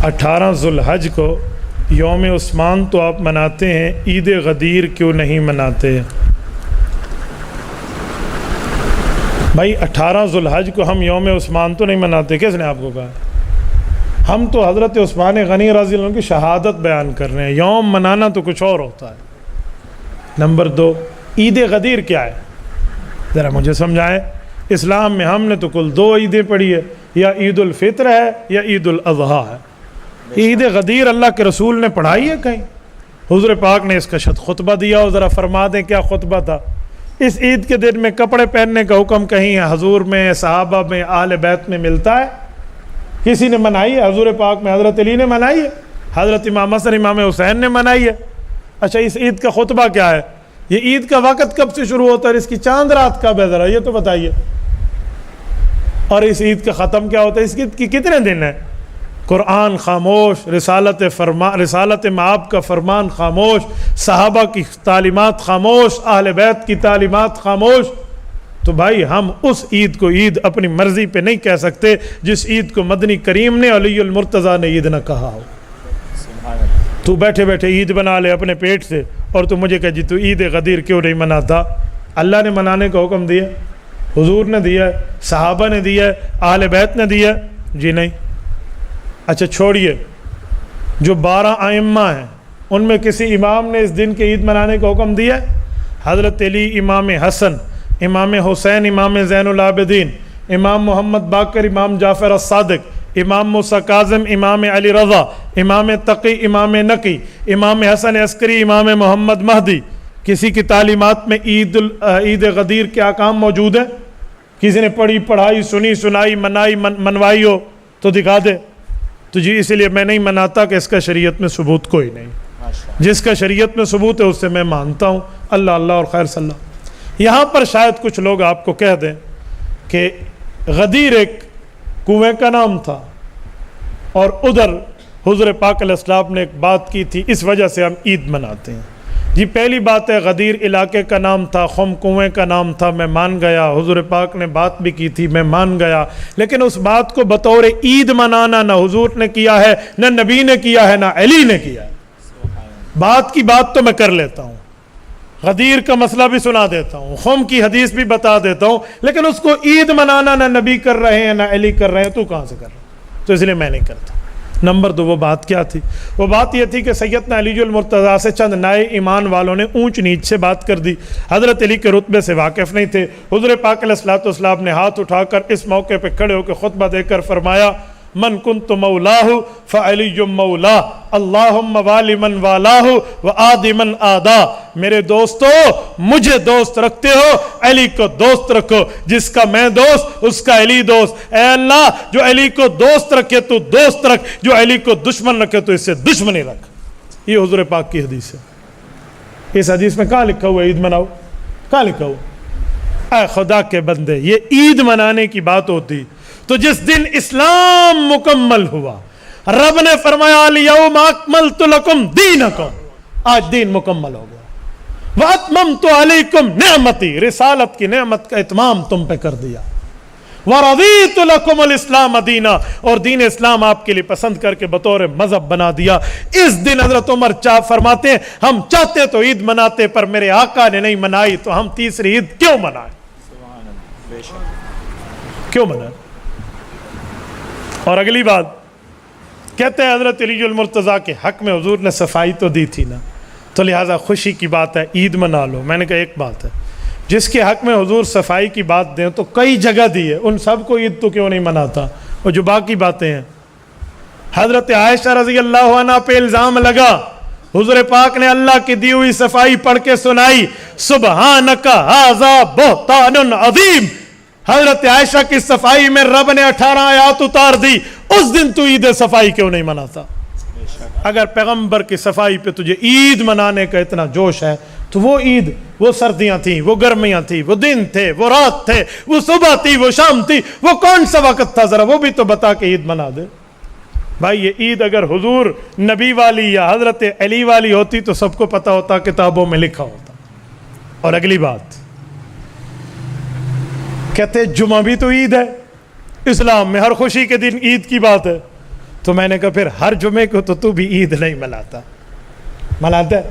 18 ذوالحج کو یوم عثمان تو آپ مناتے ہیں، عید غدیر کیوں نہیں مناتے؟ بھائی 18 ذوالحج کو ہم یوم عثمان تو نہیں مناتے، کس نے آپ کو کہا؟ ہم تو حضرت عثمان غنی رضی اللہ عنہ کی شہادت بیان کر رہے ہیں، یوم منانا تو کچھ اور ہوتا ہے۔ نمبر 2، عید غدیر کیا ہے؟ ذرا مجھے سمجھائیں۔ اسلام میں ہم نے تو کل 2 عیدیں پڑھی ہے، یا عید الفطر ہے یا عید الاضحیٰ ہے۔ عید غدیر اللہ کے رسول نے پڑھائی ہے کہیں؟ حضور پاک نے اس کا شد خطبہ دیا ہو، ذرا فرما دیں کیا خطبہ تھا؟ اس عید کے دن میں کپڑے پہننے کا حکم کہیں ہے حضور میں، صحابہ میں، اہل بیت میں ملتا ہے؟ کسی نے منائی ہے؟ حضور پاک میں حضرت علی نے منائی ہے، حضرت امام حسن امام حسین نے منائی ہے۔ اچھا، اس عید کا خطبہ کیا ہے؟ یہ عید کا وقت کب سے شروع ہوتا ہے اور اس کی چاند رات کب ہے؟ ذرا یہ تو بتائیے۔ اور اس عید کا ختم کیا ہوتا ہے؟ اس عید کی کتنے دن ہیں؟ قرآن خاموش، رسالت مآب کا فرمان خاموش، صحابہ کی تعلیمات خاموش، اہل بیت کی تعلیمات خاموش۔ تو بھائی ہم اس عید کو عید اپنی مرضی پہ نہیں کہہ سکتے جس عید کو مدنی کریم نے، علی المرتضیٰ نے عید نہ کہا ہو۔ تو بیٹھے بیٹھے عید بنا لے اپنے پیٹ سے، اور تو مجھے کہہ جی تو عید غدیر کیوں نہیں مناتا؟ اللہ نے منانے کا حکم دیا، حضور نے دیا، صحابہ نے دیا، اہل بیت نے دیا؟ جی نہیں۔ اچھا چھوڑیے، جو 12 ائمہ ہیں ان میں کسی امام نے اس دن کے عید منانے کا حکم دیا؟ حضرت علی، امام حسن، امام حسین، امام زین العابدین، امام محمد باقر، امام جعفر الصادق، امام موسیٰ کاظم، امام علی رضا، امام تقی، امام نقی، امام حسن عسکری، امام محمد مہدی، کسی کی تعلیمات میں عید غدیر کے احکام موجود ہیں؟ کسی نے پڑھی، پڑھائی، سنی، سنائی، منوائی ہو تو دکھا دے۔ تو جی اس لیے میں نہیں مناتا کہ اس کا شریعت میں ثبوت کوئی نہیں، جس کا شریعت میں ثبوت ہے اس سے میں مانتا ہوں۔ اللہ اللہ اور خیر صلی اللہ۔ یہاں پر شاید کچھ لوگ آپ کو کہہ دیں کہ غدیر ایک کنویں کا نام تھا، اور ادھر حضور پاک علیہ السلام نے ایک بات کی تھی، اس وجہ سے ہم عید مناتے ہیں۔ جی پہلی بات ہے، غدیر علاقے کا نام تھا، خم کنویں کا نام تھا، میں مان گیا، حضور پاک نے بات بھی کی تھی، میں مان گیا، لیکن اس بات کو بطور عید منانا نہ حضور نے کیا ہے، نہ نبی نے کیا ہے، نہ علی نے کیا ہے۔ بات کی بات تو میں کر لیتا ہوں، غدیر کا مسئلہ بھی سنا دیتا ہوں، خم کی حدیث بھی بتا دیتا ہوں، لیکن اس کو عید منانا نہ نبی کر رہے ہیں نہ علی کر رہے ہیں، تو کہاں سے کر رہے ہیں؟ تو اس لیے میں نہیں کرتا۔ نمبر 2، وہ بات کیا تھی؟ وہ بات یہ تھی کہ سیدنا علی المرتضیٰ سے چند نئے ایمان والوں نے اونچ نیچ سے بات کر دی، حضرت علی کے رتبے سے واقف نہیں تھے۔ حضور پاک علیہ الصلوۃ والسلام نے ہاتھ اٹھا کر اس موقع پہ کھڑے ہو کے خطبہ دے کر فرمایا، من کنت مولاہ فعلی مولا، اللہم والی من والاہ وآدی من آدا۔ میرے دوستو، مجھے دوست رکھتے ہو، علی کو دوست رکھو، جس کا میں دوست اس کا علی دوست۔ اے اللہ، جو علی کو دوست رکھے تو دوست رکھ، جو علی کو دشمن رکھے تو اس سے دشمنی رکھ۔ یہ حضور پاک کی حدیث ہے۔ اس حدیث میں کہاں لکھا ہوا عید مناؤ؟ کہاں لکھا ہوا؟ اے خدا کے بندے، یہ عید منانے کی بات ہوتی تو جس دن اسلام مکمل ہوا، رب نے فرمایا الیوم اکملت لکم دینکم، آج دین مکمل ہو گیا، واتممت علیکم نعمتی، رسالت کی نعمت کا اتمام تم پہ کر دیا، ورضیت لکم الاسلام دینا، اور دین اسلام آپ کے لیے پسند کر کے بطور مذہب بنا دیا۔ اس دن حضرت عمر فرماتے ہیں ہم چاہتے تو عید مناتے، پر میرے آقا نے نہیں منائی، تو ہم تیسری عید کیوں منائیں؟ کیوں منائیں؟ اور اگلی بات کہتے ہیں حضرت علی المرتضیٰ کے حق میں حضور نے صفائی تو دی تھی نا، تو لہٰذا خوشی کی بات ہے، عید منا لو۔ میں نے کہا ایک بات ہے، جس کے حق میں حضور صفائی کی بات دیں تو کئی جگہ دی ہے، ان سب کو عید تو کیوں نہیں مناتا؟ اور جو باقی باتیں ہیں، حضرت عائشہ رضی اللہ عنہ پہ الزام لگا، حضور پاک نے اللہ کی دی ہوئی صفائی پڑھ کے سنائی، سبحانک ھذا بہتان عظیم۔ حضرت عائشہ کی صفائی میں رب نے 18 آیات اتار دی، اس دن تو عید صفائی کیوں نہیں مناتا؟ اگر پیغمبر کی صفائی پہ تجھے عید منانے کا اتنا جوش ہے تو وہ عید، وہ سردیاں تھیں، وہ گرمیاں تھیں، وہ دن تھے، وہ رات تھے، وہ صبح تھی، وہ شام تھی، وہ کون سا وقت تھا؟ ذرا وہ بھی تو بتا کے عید منا دے۔ بھائی یہ عید اگر حضور نبی والی یا حضرت علی والی ہوتی تو سب کو پتا ہوتا، کتابوں میں لکھا ہوتا۔ اور اگلی بات کہتے جمعہ بھی تو عید ہے، اسلام میں ہر خوشی کے دن عید کی بات ہے، تو میں نے کہا پھر ہر جمعے کو تو بھی عید نہیں مناتا ہے؟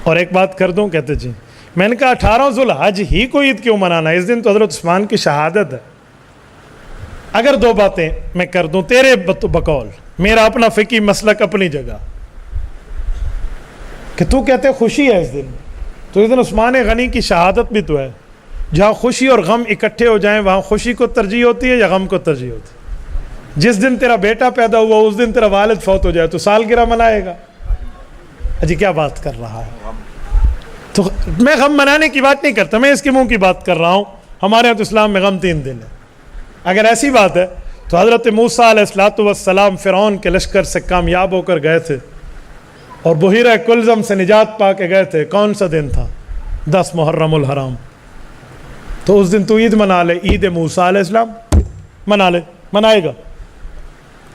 اور ایک بات کر دوں؟ کہتے جی میں نے کہا 18 ذوالحج ہی کو عید کیوں منانا؟ اس دن تو حضرت عثمان کی شہادت ہے۔ اگر 2 باتیں میں کر دوں تیرے بقول، میرا اپنا فقہی مسلک اپنی جگہ، کہ تو کہتے خوشی ہے اس دن، تو اس دن عثمان غنی کی شہادت بھی تو ہے۔ جہاں خوشی اور غم اکٹھے ہو جائیں وہاں خوشی کو ترجیح ہوتی ہے یا غم کو ترجیح ہوتی ہے؟ جس دن تیرا بیٹا پیدا ہوا اس دن تیرا والد فوت ہو جائے تو سالگرہ منائے گا؟ اجی کیا بات کر رہا ہے؟ تو میں غم منانے کی بات نہیں کرتا، میں اس کے منہ کی بات کر رہا ہوں۔ ہمارے یہاں تو اسلام میں غم 3 دن ہے۔ اگر ایسی بات ہے تو حضرت موسیٰ علیہ السلام فرعون کے لشکر سے کامیاب ہو کر گئے تھے اور بحیرہ کلزم سے نجات پا کے گئے تھے، کون سا دن تھا؟ 10 محرم الحرام۔ تو اس دن تو عید منا لے، عید موسیٰ علیہ السلام منائے گا۔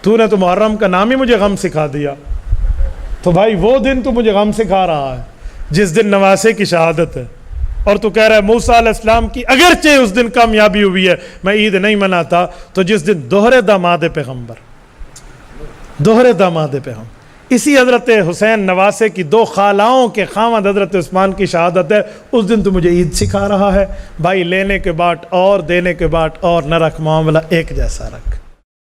تو نے تو محرم کا نام ہی مجھے غم سکھا دیا، تو بھائی وہ دن تو مجھے غم سکھا رہا ہے جس دن نواسے کی شہادت ہے، اور تو کہہ رہا ہے موسیٰ علیہ السلام کی اگرچہ اس دن کامیابی ہوئی ہے میں عید نہیں مناتا۔ تو جس دن دوہرے داماد پیغمبر، اسی حضرت حسین نواسے کی 2 خالاؤں کے خاوند حضرت عثمان کی شہادت ہے، اس دن تو مجھے عید سکھا رہا ہے۔ بھائی لینے کے بعد اور دینے کے بعد اور نہ رکھ، معاملہ ایک جیسا رکھ۔